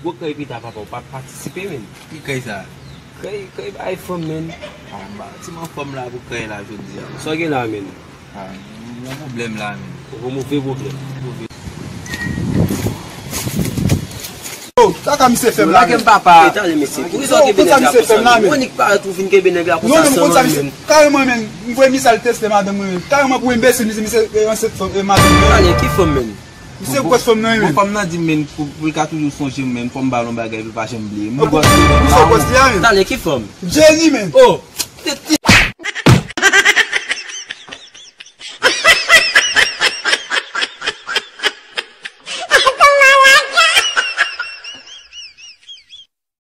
Gwa kay pita pa pa partisipe men. Ki kay sa? Kay ay fom men. Ti man fom la pou kay la jodi ya. So gen la men. Yon problem la men. Ou mou fe problem. Oh, ta ka mi se fem la men. Papa. Etan le mesi. Pou so ke bene la pou sa. Monik pa tou fin ke bene la pou sa. Non, men, carrément men, mwen mi sal test madame men. Carrément pour imbécile, mi se en cette madame. Allez, qui fom men? Mi se quoi fom nan men. Fom nan di men pou ka toujou sonje men, fom balon bagay pou pa jemble. Mi se quoi si ya men. Allez, qui fom? Jenny men. Oh,